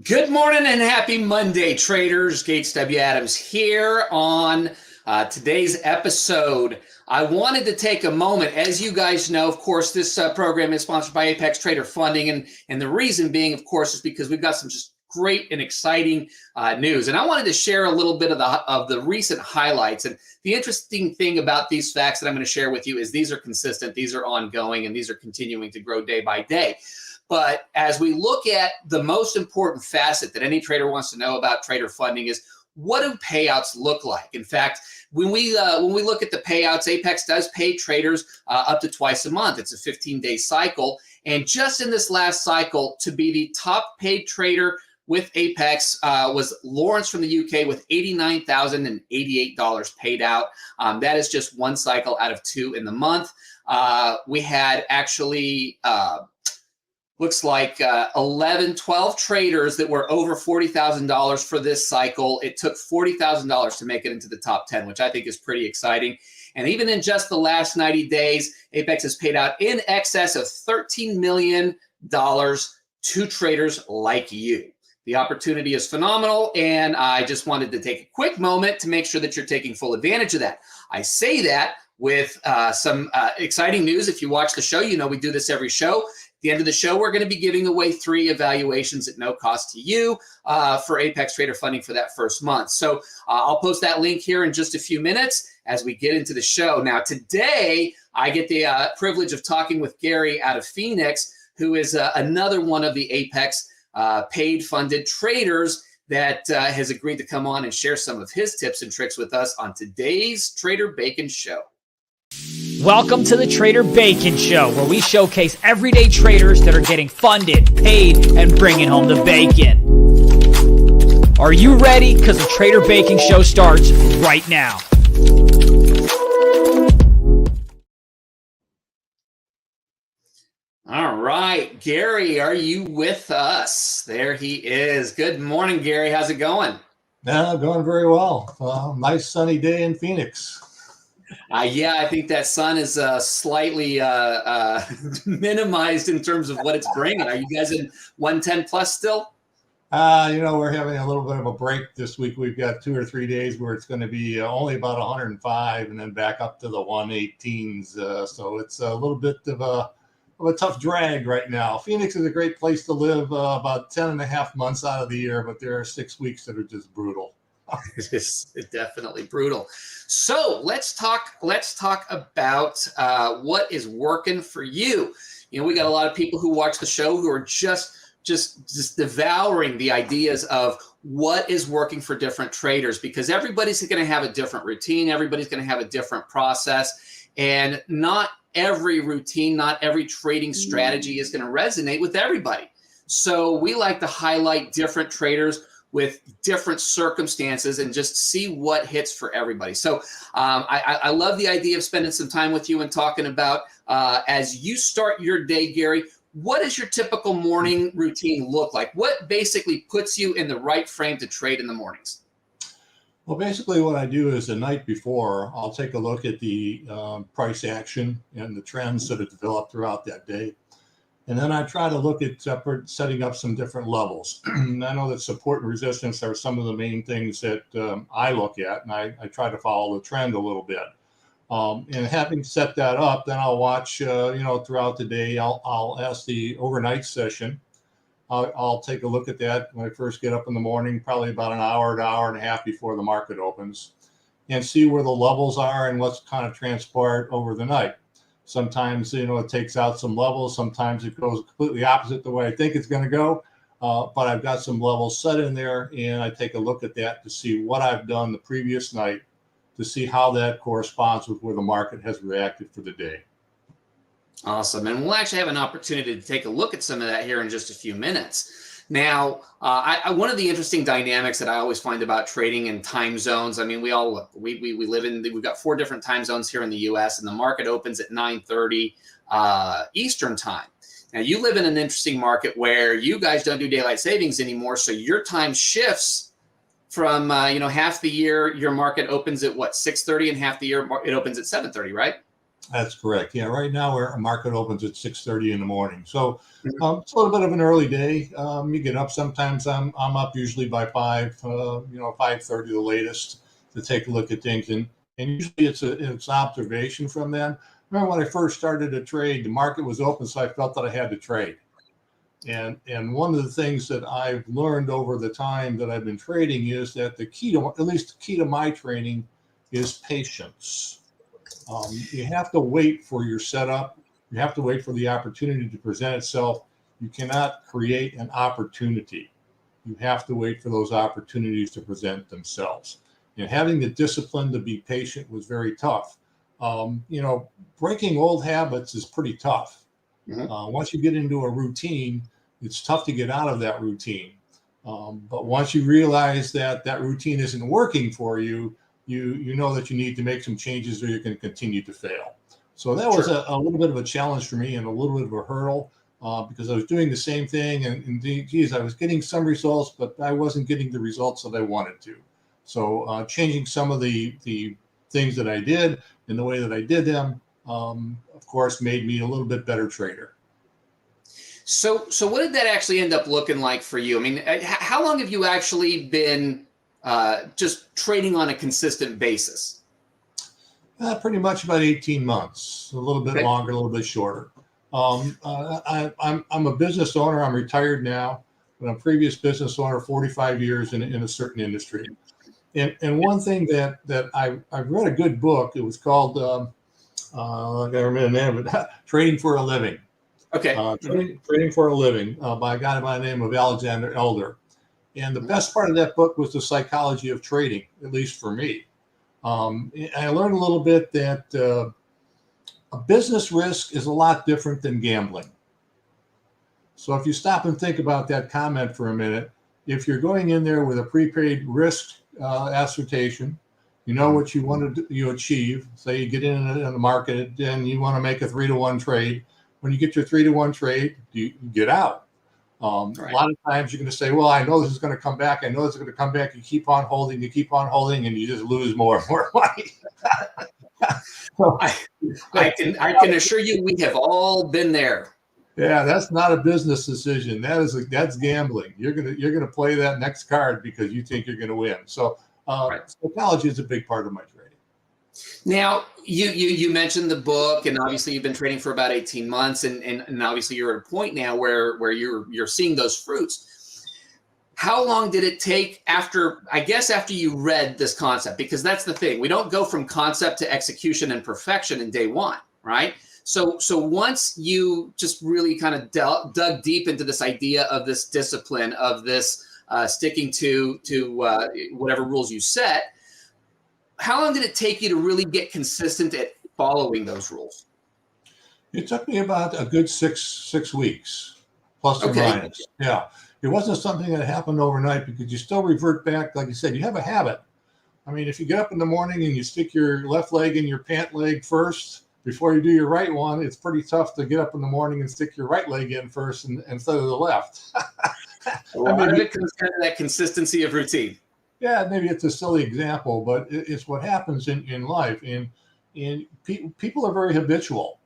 Good morning and happy Monday, traders. Gates W. Adams here on today's episode. I wanted to take a moment. As you guys know, of course, this program is sponsored by Apex Trader Funding. And the reason being, of course, is because we've got some just great and exciting news. And I wanted to share a little bit of the recent highlights. And the interesting thing about these facts that I'm going to share with you is these are consistent, these are ongoing, and these are continuing to grow day by day. But as we look at the most important facet that any trader wants to know about trader funding is, what do payouts look like? In fact, when we look at the payouts, Apex does pay traders up to twice a month. It's a 15-day cycle. And just in this last cycle, to be the top paid trader with Apex was Lawrence from the UK with $89,088 paid out. That is just one cycle out of two in the month. We had actually... looks like 12 traders that were over $40,000 for this cycle. It took $40,000 to make it into the top 10, which I think is pretty exciting. And even in just the last 90 days, Apex has paid out in excess of $13 million to traders like you. The opportunity is phenomenal, and I just wanted to take a quick moment to make sure that you're taking full advantage of that. I say that with some exciting news. If you watch the show, you know we do this every show. At the end of the show, we're going to be giving away 3 evaluations at no cost to you for Apex Trader Funding for that first month. So I'll post that link here in just a few minutes as we get into the show. Now, today, I get the privilege of talking with Gary out of Phoenix, who is another one of the Apex paid funded traders that has agreed to come on and share some of his tips and tricks with us on today's Trader Bacon Show. Welcome to the Trader Bacon Show, where we showcase everyday traders that are getting funded, paid, and bringing home the bacon. Are you ready? Because the Trader Bacon Show starts right now. All right, Gary, are you with us? There he is. Good morning, Gary. How's it going? Going very well. Nice sunny day in Phoenix. Yeah, I think that sun is slightly minimized in terms of what it's bringing. Are you guys in 110 plus still? We're having a little bit of a break this week. We've got 2 or 3 days where it's going to be only about 105 and then back up to the 118s. So it's a little bit of a tough drag right now. Phoenix is a great place to live about 10 and a half months out of the year, but there are 6 weeks that are just brutal. It's definitely brutal. So let's talk about what is working for you. You know, we got a lot of people who watch the show who are just devouring the ideas of what is working for different traders, because everybody's going to have a different routine. Everybody's going to have a different process, and not every routine, not every trading strategy is going to resonate with everybody. So we like to highlight different traders with different circumstances and just see what hits for everybody. So I love the idea of spending some time with you and talking about, as you start your day, Gary, what does your typical morning routine look like? What basically puts you in the right frame to trade in the mornings? Well, basically what I do is the night before, I'll take a look at the price action and the trends that have developed throughout that day. And then I try to look at setting up some different levels. I know that support and resistance are some of the main things that I look at, and I try to follow the trend a little bit. And having set that up, then I'll watch, throughout the day. I'll ask the overnight session. I'll take a look at that when I first get up in the morning, probably about an hour and a half before the market opens, and see where the levels are and what's kind of transpired over the night. Sometimes, it takes out some levels. Sometimes it goes completely opposite the way I think it's going to go. But I've got some levels set in there, and I take a look at that to see what I've done the previous night, to see how that corresponds with where the market has reacted for the day. Awesome. And we'll actually have an opportunity to take a look at some of that here in just a few minutes. Now, one of the interesting dynamics that I always find about trading in time zones, I mean, we live in, we've got 4 different time zones here in the U.S., and the market opens at 9:30 Eastern time. Now, you live in an interesting market where you guys don't do daylight savings anymore, so your time shifts from, half the year your market opens at 6:30, and half the year it opens at 7:30, right? That's correct. Yeah, right now our market opens at 6:30 in the morning, so it's a little bit of an early day. You get up. Sometimes I'm up usually by 5:30 the latest to take a look at things, and usually it's observation from then. Remember when I first started to trade, the market was open, so I felt that I had to trade. And one of the things that I've learned over the time that I've been trading is that the key to, at least the key to my training, is patience. You have to wait for your setup. You have to wait for the opportunity to present itself. You cannot create an opportunity. You have to wait for those opportunities to present themselves. And having the discipline to be patient was very tough. Breaking old habits is pretty tough. Once you get into a routine, it's tough to get out of that routine. But once you realize that that routine isn't working for you, you know that you need to make some changes or you're going to continue to fail. So that was a little bit of a challenge for me and a little bit of a hurdle because I was doing the same thing and geez, I was getting some results, but I wasn't getting the results that I wanted to. So changing some of the things that I did and the way that I did them, of course, made me a little bit better trader. So what did that actually end up looking like for you? I mean, how long have you actually been just trading on a consistent basis? Pretty much about 18 months, a little bit longer, a little bit shorter. I'm a business owner. I'm retired now, but I'm a previous business owner, 45 years in a certain industry. And one thing that I've read a good book. It was called I can't remember the name of it. Trading for a Living. Okay. Trading for a Living by a guy by the name of Alexander Elder. And the best part of that book was the psychology of trading, at least for me. I learned a little bit that a business risk is a lot different than gambling. So if you stop and think about that comment for a minute, if you're going in there with a prepaid risk assertion, you know what you want to achieve. Say you get in the market and you want to make a 3-to-1 trade. When you get your 3-to-1 trade, you get out. A lot of times you're going to say, well, I know this is going to come back. I know this is going to come back. You keep on holding, and you just lose more and more money. So, I can assure you we have all been there. Yeah, that's not a business decision. That's gambling. You're gonna play that next card because you think you're gonna win. So psychology is a big part of my trading. Now, you mentioned the book, and obviously you've been trading for about 18 months, and obviously you're at a point now where you're seeing those fruits. How long did it take after you read this concept? Because that's the thing. We don't go from concept to execution and perfection in day one, right? So once you just really kind of dug deep into this idea of this discipline, of this sticking to whatever rules you set, how long did it take you to really get consistent at following those rules? It took me about a good six weeks, plus or minus. Yeah, it wasn't something that happened overnight because you still revert back. Like you said, you have a habit. I mean, if you get up in the morning and you stick your left leg in your pant leg first before you do your right one, it's pretty tough to get up in the morning and stick your right leg in first instead of the left. A lot of it comes down to that consistency of routine. Yeah, maybe it's a silly example, but it's what happens in life. And people are very habitual,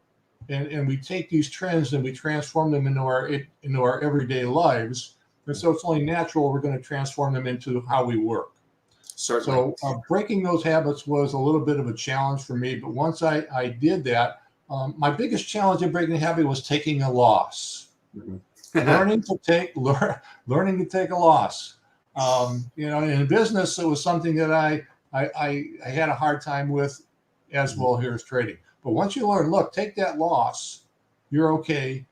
and we take these trends and we transform them into our everyday lives. And so it's only natural we're going to transform them into how we work. Certainly. So breaking those habits was a little bit of a challenge for me. But once I did that, my biggest challenge in breaking a habit was taking a loss. learning to take a loss. In business, it was something that I had a hard time with as well here as trading. But once you learn, look, take that loss, you're okay.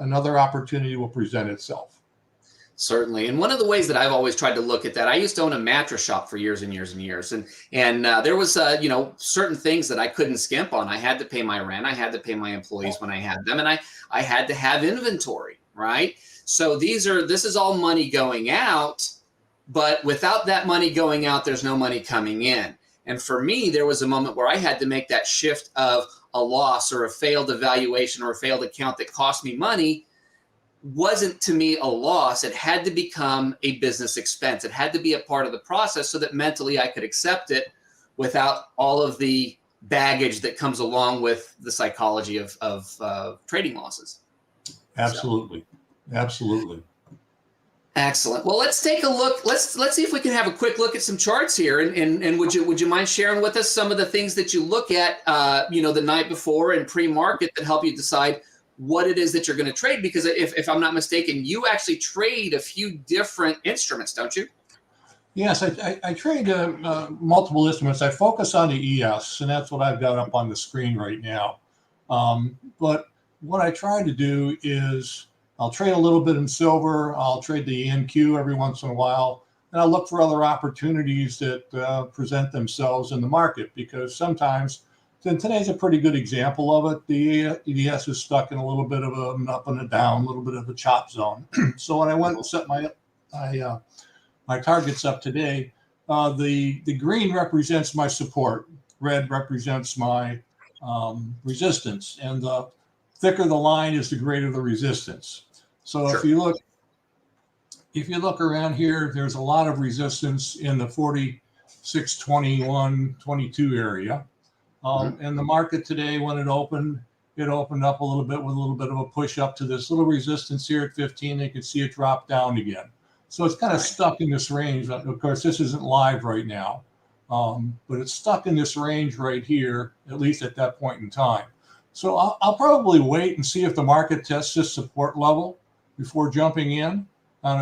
Another opportunity will present itself. Certainly. And one of the ways that I've always tried to look at that, I used to own a mattress shop for years and years and years. And there was, certain things that I couldn't skimp on. I had to pay my rent. I had to pay my employees when I had them. And I had to have inventory, right? So this is all money going out, but without that money going out, there's no money coming in. And for me, there was a moment where I had to make that shift of a loss or a failed evaluation or a failed account that cost me money. Wasn't to me a loss. It had to become a business expense. It had to be a part of the process so that mentally I could accept it without all of the baggage that comes along with the psychology of trading losses. Absolutely. So. Absolutely. Excellent. Well, let's take a look. Let's see if we can have a quick look at some charts here. And would you mind sharing with us some of the things that you look at, the night before and pre-market that help you decide what it is that you're going to trade? Because if I'm not mistaken, you actually trade a few different instruments, don't you? Yes, I trade multiple instruments. I focus on the ES, and that's what I've got up on the screen right now. But what I try to do is I'll trade a little bit in silver. I'll trade the NQ every once in a while, and I'll look for other opportunities that present themselves in the market, because sometimes, and today's a pretty good example of it, the ES is stuck in a little bit of an up and a down, a little bit of a chop zone. So when I went and set my targets up today, the green represents my support, red represents my resistance, and the thicker the line is, the greater the resistance. So Sure. if you look around here, there's a lot of resistance in the 46, 21, 22 area. And the market today, when it opened up a little bit with a little bit of a push up to this little resistance here at 15. They could see it drop down again. So it's kind of stuck in this range. Of course, this isn't live right now, but it's stuck in this range right here, at least at that point in time. So I'll probably wait and see if the market tests this support level before jumping in.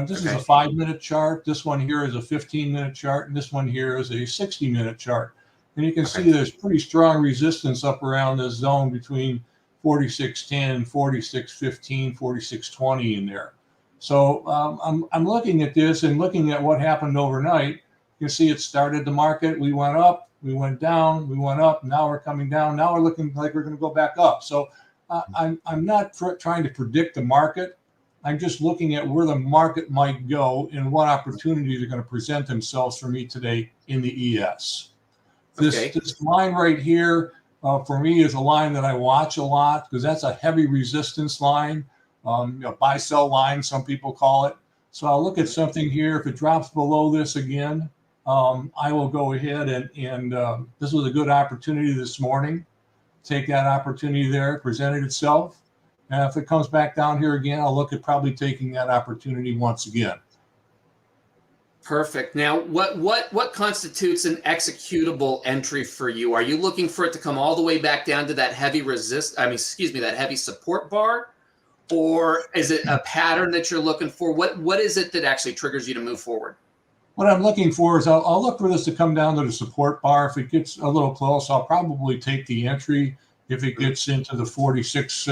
This is a 5-minute chart. This one here is a 15-minute chart, and this one here is a 60-minute chart. And you can see there's pretty strong resistance up around this zone between 46.10, 46.15, 46.20 in there. So I'm looking at this and looking at what happened overnight. You can see it started the market. We went up, we went down, we went up. Now we're coming down. Now we're looking like we're going to go back up. So I'm not trying to predict the market. I'm just looking at where the market might go and what opportunities are going to present themselves for me today in the ES. This line right here, for me, is a line that I watch a lot, because that's a heavy resistance line, buy-sell line, some people call it. So I'll look at something here. If it drops below this again, I will go ahead and this was a good opportunity this morning. Take that opportunity there, presented itself. And if it comes back down here again, I'll look at probably taking that opportunity once again. Perfect. Now, what constitutes an executable entry for you? Are you looking for it to come all the way back down to that heavy that heavy support bar, or is it a pattern that you're looking for? What is it that actually triggers you to move forward? What I'm looking for is I'll look for this to come down to the support bar. If it gets a little close, I'll probably take the entry. If it gets into the 46,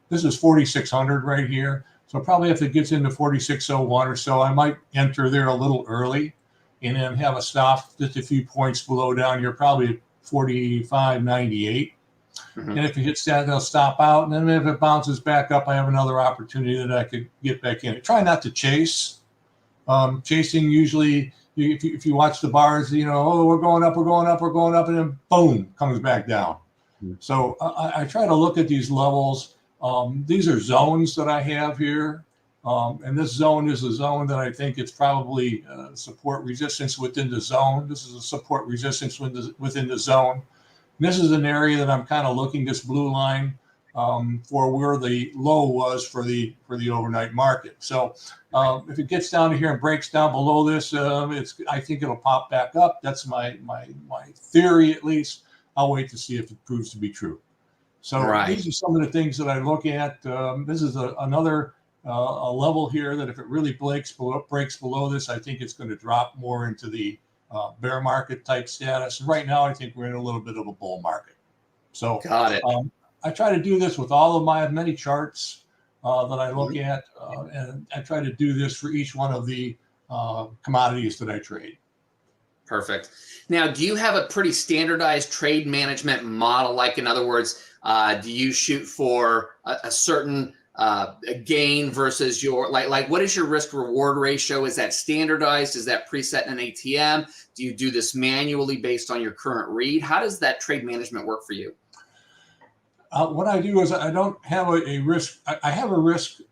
this is 4,600 right here. So probably if it gets into 4601 or so, I might enter there a little early and then have a stop just a few points below down here, probably at 45.98. And if it hits that, they'll stop out. And then if it bounces back up, I have another opportunity that I could get back in. Try not to chase. Chasing usually, if you watch the bars, we're going up, and then boom, comes back down. So I try to look at these levels. These are zones that I have here. And this zone is a zone that I think it's probably support resistance within the zone. This is a support resistance within the zone. And this is an area that I'm kind of looking, this blue line, for where the low was for the overnight market. So if it gets down to here and breaks down below this, I think it'll pop back up. That's my theory, at least. I'll wait to see if it proves to be true. So these are some of the things that I look at. This is another level here that if it really breaks below this, I think it's going to drop more into the bear market type status. And right now, I think we're in a little bit of a bull market. So got it. I try to do this with all of my many charts that I look at, and I try to do this for each one of the commodities that I trade. Perfect. Now, do you have a pretty standardized trade management model? Like, in other words, do you shoot for a certain gain versus your, like what is your risk reward ratio? Is that standardized? Is that preset in an ATM? Do you do this manually based on your current read? How does that trade management work for you? What I do is I don't have a risk. I have a risk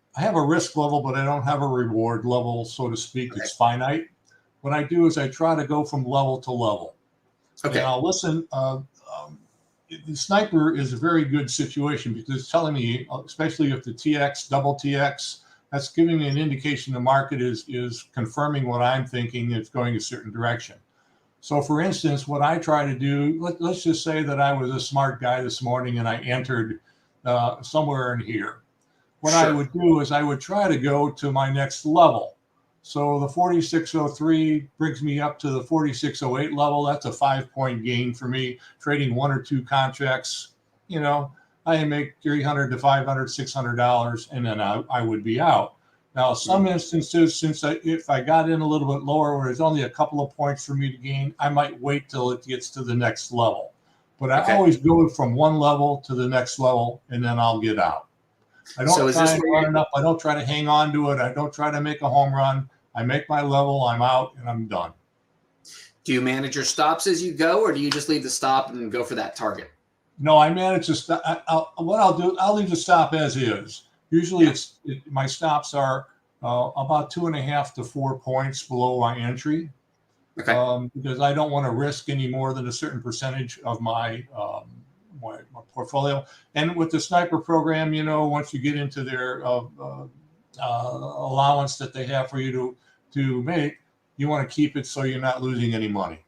level, but I don't have a reward level, so to speak. It's finite. What I do is I try to go from level to level. Okay. And I'll listen. the sniper is a very good situation because it's telling me, especially if the TX, double TX, that's giving me an indication the market is confirming what I'm thinking. It's going a certain direction. So for instance, what I try to do, let's just say that I was a smart guy this morning and I entered somewhere in here. What I would do is I would try to go to my next level. So the 4603 brings me up to the 4608 level. That's a 5-point gain for me. Trading 1 or 2 contracts, you know, I make $300 to $500, $600, and then I would be out. Now, some instances, if I got in a little bit lower, where there's only a couple of points for me to gain, I might wait till it gets to the next level. But I always go from one level to the next level, and then I'll get out. I don't try and run it up. I don't try to hang on to it. I don't try to make a home run. I make my level, I'm out, and I'm done. Do you manage your stops as you go, or do you just leave the stop and go for that target? No, I manage the stop. What I'll do, I'll leave the stop as is. Usually my stops are about 2.5 to 4 points below my entry. Okay. Because I don't want to risk any more than a certain percentage of my portfolio. And with the sniper program, you know, once you get into their allowance that they have for you to make, you want to keep it so you're not losing any money.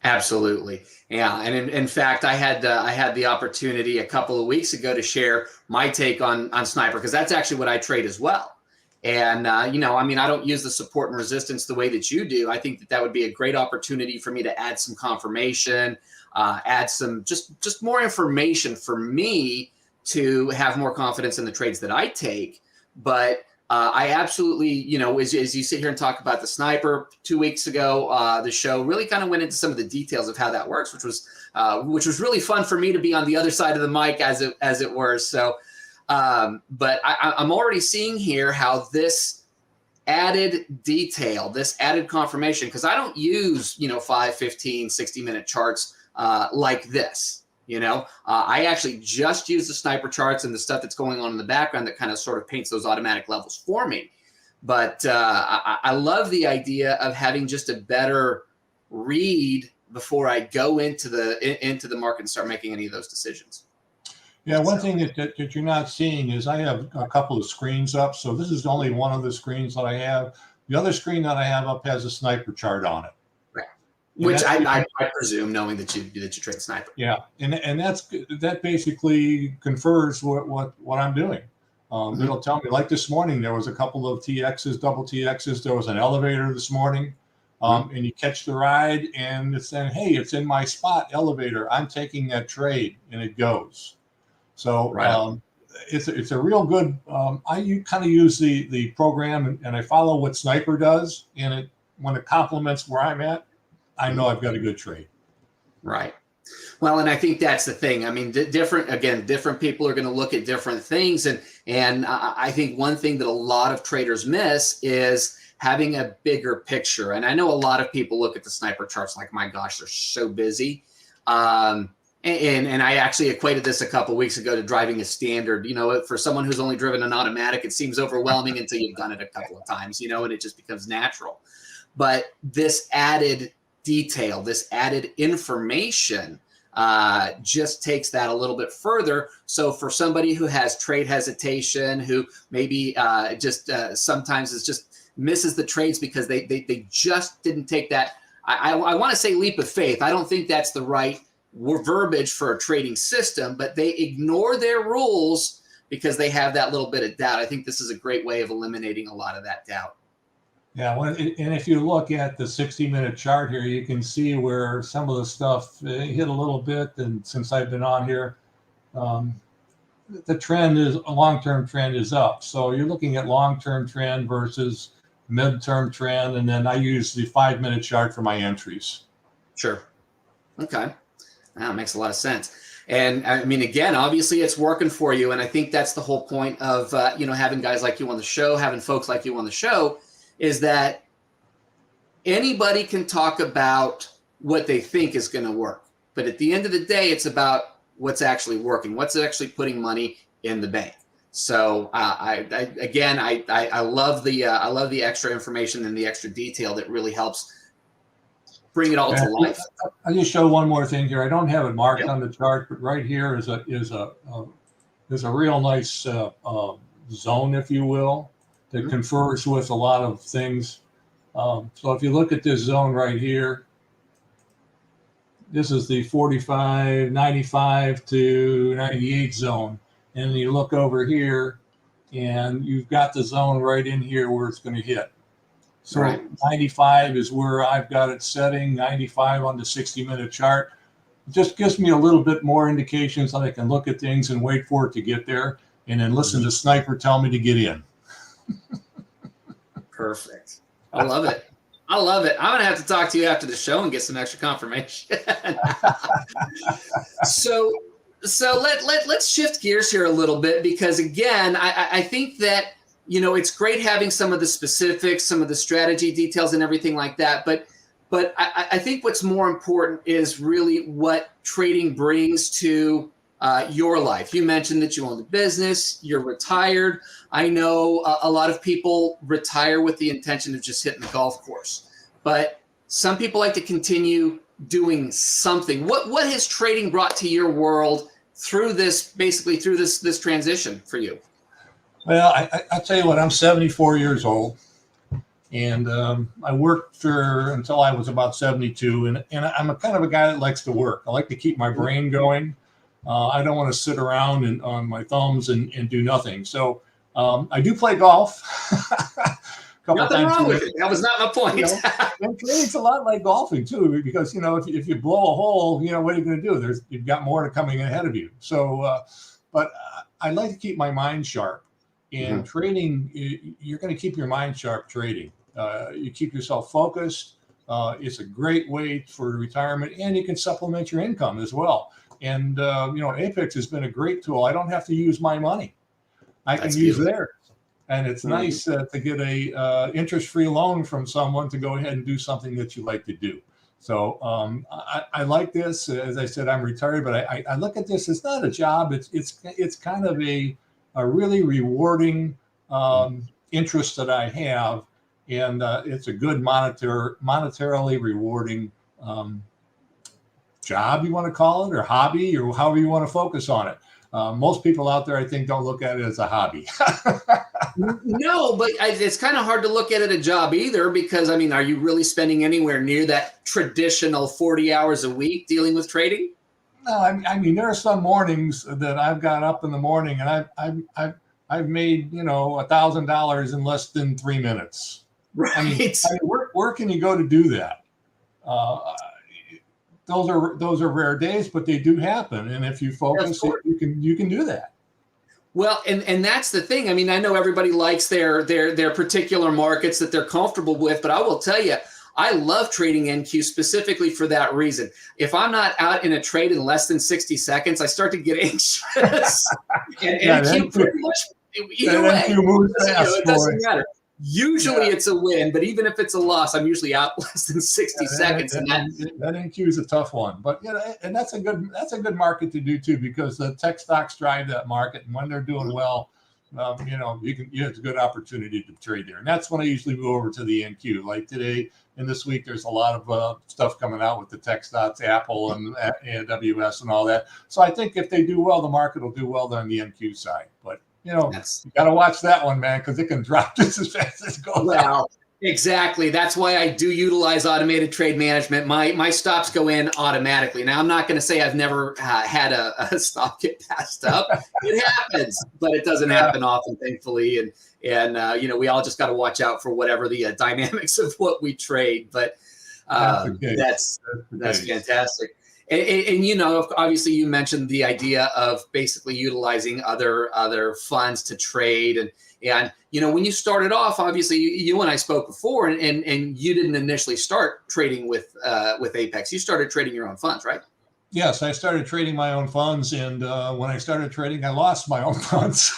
Absolutely. Yeah. And in fact, I had the opportunity a couple of weeks ago to share my take on sniper, because that's actually what I trade as well. And, you know, I mean, I don't use the support and resistance the way that you do. I think that would be a great opportunity for me to add some confirmation, add some just more information for me to have more confidence in the trades that I take. But I absolutely, you know, as you sit here and talk about the sniper 2 weeks ago, the show really kind of went into some of the details of how that works, which was really fun for me to be on the other side of the mic, as it were. So, but I'm already seeing here how this added detail, this added confirmation, because I don't use, you know, 5, 15, 60-minute charts like this. You know, I actually just use the sniper charts and the stuff that's going on in the background that kind of sort of paints those automatic levels for me. But I love the idea of having just a better read before I go into the market and start making any of those decisions. Yeah, one thing that you're not seeing is I have a couple of screens up. So this is only one of the screens that I have. The other screen that I have up has a sniper chart on it. Which I presume, knowing that you trade sniper. Yeah, and that basically confers what I'm doing. It'll tell me, like this morning, there was a couple of TXs, double TXs. There was an elevator this morning, and you catch the ride, and it's saying, hey, it's in my spot, elevator. I'm taking that trade, and it goes. So it's a real good. I kind of use the program, and I follow what Sniper does, and when it complements where I'm at, I know I've got a good trade. Right. Well, and I think that's the thing. I mean, different people are going to look at different things. And I think one thing that a lot of traders miss is having a bigger picture. And I know a lot of people look at the sniper charts like, my gosh, they're so busy. And I actually equated this a couple of weeks ago to driving a standard. You know, for someone who's only driven an automatic, it seems overwhelming until you've done it a couple of times, you know, and it just becomes natural. But this added detail, this added information just takes that a little bit further. So for somebody who has trade hesitation, who maybe sometimes is just misses the trades because they just didn't take that, I want to say leap of faith. I don't think that's the right verbiage for a trading system, but they ignore their rules because they have that little bit of doubt. I think this is a great way of eliminating a lot of that doubt. Yeah, and if you look at the 60-minute chart here, you can see where some of the stuff hit a little bit. And since I've been on here, the trend is a long-term trend is up. So you're looking at long-term trend versus mid-term trend, and then I use the 5-minute chart for my entries. Sure. Okay, that makes a lot of sense. And I mean, again, obviously it's working for you, and I think that's the whole point of having guys like you on the show, having folks like you on the show. Is that anybody can talk about what they think is going to work. But at the end of the day, it's about what's actually working, what's actually putting money in the bank. So I love the extra information and the extra detail that really helps bring it all to life. I'll just show one more thing here. I don't have it marked Yep. on the chart, but right here is a real nice zone, if you will, that confers with a lot of things. So if you look at this zone right here, this is the 45, 95 to 98 zone. And you look over here and you've got the zone right in here where it's going to hit. So Right. 95 is where I've got it setting, 95 on the 60-minute chart. It just gives me a little bit more indications that I can look at things and wait for it to get there and then listen to Sniper tell me to get in. Perfect. I love it. I love it. I'm going to have to talk to you after the show and get some extra confirmation. So let's shift gears here a little bit, because again, I think that, you know, it's great having some of the specifics, some of the strategy details and everything like that. But I think what's more important is really what trading brings to your life. You mentioned that you own a business, you're retired. I know a lot of people retire with the intention of just hitting the golf course, but some people like to continue doing something. What has trading brought to your world through this transition for you? Well, I'll tell you what, I'm 74 years old, and I worked until I was about 72, and I'm a kind of a guy that likes to work. I like to keep my brain going. I don't want to sit around and on my thumbs and do nothing. So I do play golf. Nothing wrong with it. That was not my point. You know, and trading's a lot like golfing too, because you know if you blow a hole, you know what are you going to do? You've got more coming ahead of you. So, but I like to keep my mind sharp. And trading, you're going to keep your mind sharp trading. You keep yourself focused. It's a great way for retirement, and you can supplement your income as well. And you know, Apex has been a great tool. I don't have to use my money. I can use theirs. And it's nice to get a interest-free loan from someone to go ahead and do something that you like to do. So I like this. As I said, I'm retired, but I look at this. It's not a job. It's kind of a really rewarding interest that I have, and it's a good monetarily rewarding job, you want to call it, or hobby, or however you want to focus on it. Most people out there, I think, don't look at it as a hobby. No, but it's kind of hard to look at it a job either, because, I mean, are you really spending anywhere near that traditional 40 hours a week dealing with trading? No, I mean, there are some mornings that I've got up in the morning and I've made, you know, $1,000 in less than 3 minutes. Right. I mean, where can you go to do that? Those are rare days, but they do happen. And if you focus, you can do that. Well, and that's the thing. I mean, I know everybody likes their particular markets that they're comfortable with, but I will tell you, I love trading NQ specifically for that reason. If I'm not out in a trade in less than 60 seconds, I start to get anxious. and NQ pretty much either way, it doesn't matter. Usually it's a win, but even if it's a loss, I'm usually out less than 60 seconds. And that NQ is a tough one, but you know, and that's a good market to do too, because the tech stocks drive that market, and when they're doing well, you know, it's a good opportunity to trade there. And that's when I usually go over to the NQ. Like today and this week, there's a lot of stuff coming out with the tech stocks, Apple and AWS and all that. So I think if they do well, the market will do well on the NQ side. But you know, you got to watch that one, man, because it can drop just as fast as it goes down. Exactly. That's why I do utilize automated trade management. My stops go in automatically. Now, I'm not going to say I've never had a stop get passed up. It happens, but it doesn't happen often, thankfully. And you know, we all just got to watch out for whatever the dynamics of what we trade. But that's fantastic. And you know, obviously, you mentioned the idea of basically utilizing other funds to trade, and you know, when you started off, obviously, you and I spoke before, and you didn't initially start trading with Apex. You started trading your own funds, right? Yes, I started trading my own funds, and when I started trading, I lost my own funds.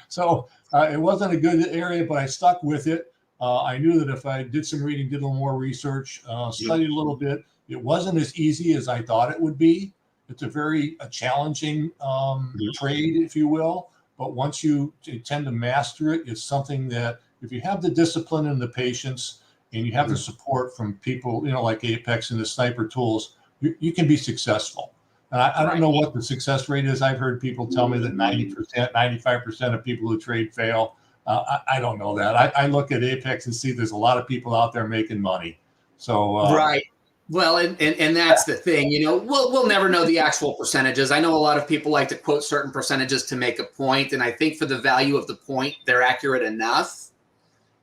So it wasn't a good area, but I stuck with it. I knew that if I did some reading, did a little more research, studied a little bit, it wasn't as easy as I thought it would be. It's a very challenging trade, if you will. But once you tend to master it, it's something that if you have the discipline and the patience and you have the support from people, like Apex and the sniper tools, you can be successful. And I don't know what the success rate is. I've heard people tell me that 90%, 95% of people who trade fail. I don't know that. I look at Apex and see there's a lot of people out there making money. So right. Well, and that's the thing, we'll never know the actual percentages. I know a lot of people like to quote certain percentages to make a point, and I think for the value of the point, they're accurate enough.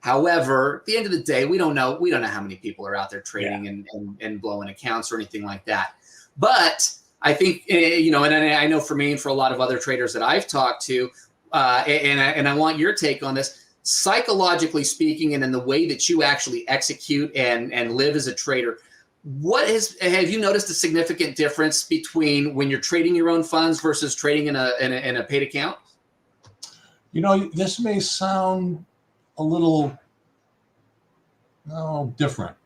However, at the end of the day, we don't know how many people are out there trading and blowing accounts or anything like that. But I think, and I know for me and for a lot of other traders that I've talked to, and I want your take on this, psychologically speaking, and in the way that you actually execute and live as a trader, have you noticed a significant difference between when you're trading your own funds versus trading in a paid account? This may sound a little different,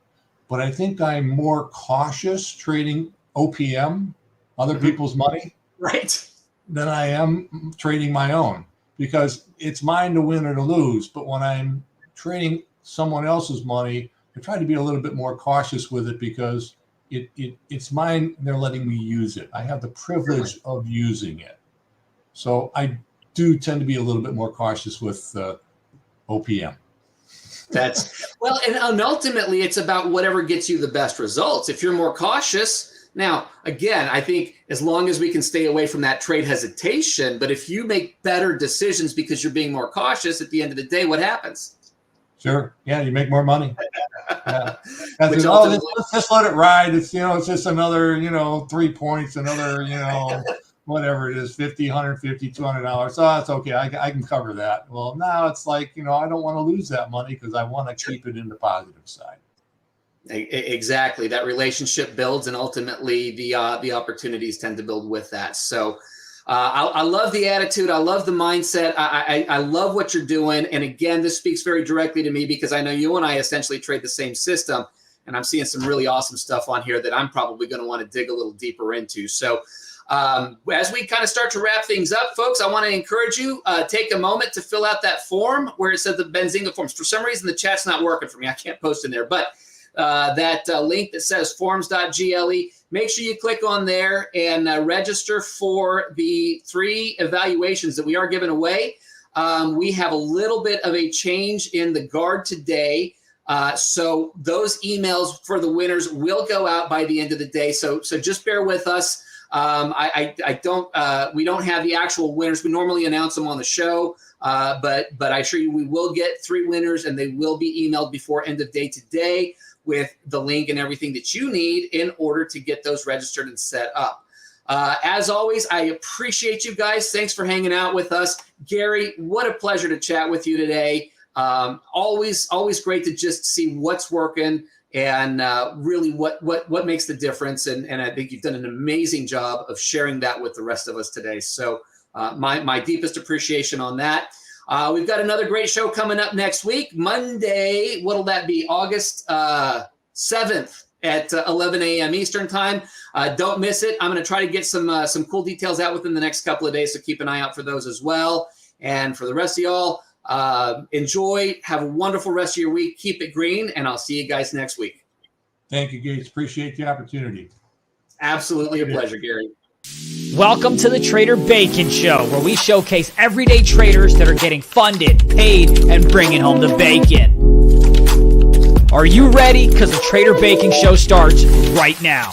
but I think I'm more cautious trading OPM, other people's money, right, than I am trading my own, because it's mine to win or to lose. But when I'm trading someone else's money, I try to be a little bit more cautious with it, because it's mine and they're letting me use it. I have the privilege of using it. So I do tend to be a little bit more cautious with OPM. And ultimately it's about whatever gets you the best results. If you're more cautious, now, again, I think as long as we can stay away from that trade hesitation, but if you make better decisions because you're being more cautious, at the end of the day, what happens? Sure. Yeah, you make more money. Yeah. Let's just let it ride. It's it's just another 3 points, another whatever it is, $50, $150, $200. So that's okay. I can cover that. Well, now it's like I don't want to lose that money, because I want to keep it in the positive side. Exactly. That relationship builds, and ultimately the opportunities tend to build with that. So I love the attitude. I love the mindset. I love what you're doing. And again, this speaks very directly to me, because I know you and I essentially trade the same system, and I'm seeing some really awesome stuff on here that I'm probably going to want to dig a little deeper into. So as we kind of start to wrap things up, folks, I want to encourage you, take a moment to fill out that form where it says the Benzinga forms. For some reason, the chat's not working for me. I can't post in there, but that link that says forms.gle, make sure you click on there and register for the 3 evaluations that we are giving away. We have a little bit of a change in the guard today. So those emails for the winners will go out by the end of the day. So just bear with us. We don't have the actual winners. We normally announce them on the show, but I assure you we will get 3 winners, and they will be emailed before end of day today with the link and everything that you need in order to get those registered and set up. As always, I appreciate you guys. Thanks for hanging out with us. Gary, what a pleasure to chat with you today. Always great to just see what's working and really what makes the difference. And I think you've done an amazing job of sharing that with the rest of us today. So my deepest appreciation on that. We've got another great show coming up next week, Monday. What'll that be? August 7th at 11 a.m. Eastern time. Don't miss it. I'm going to try to get some cool details out within the next couple of days, so keep an eye out for those as well. And for the rest of y'all, enjoy. Have a wonderful rest of your week. Keep it green, and I'll see you guys next week. Thank you, Gates. Appreciate the opportunity. Absolutely a pleasure, Gary. Welcome to the Trader Bacon Show, where we showcase everyday traders that are getting funded, paid, and bringing home the bacon. Are you ready? Because the Trader Bacon Show starts right now.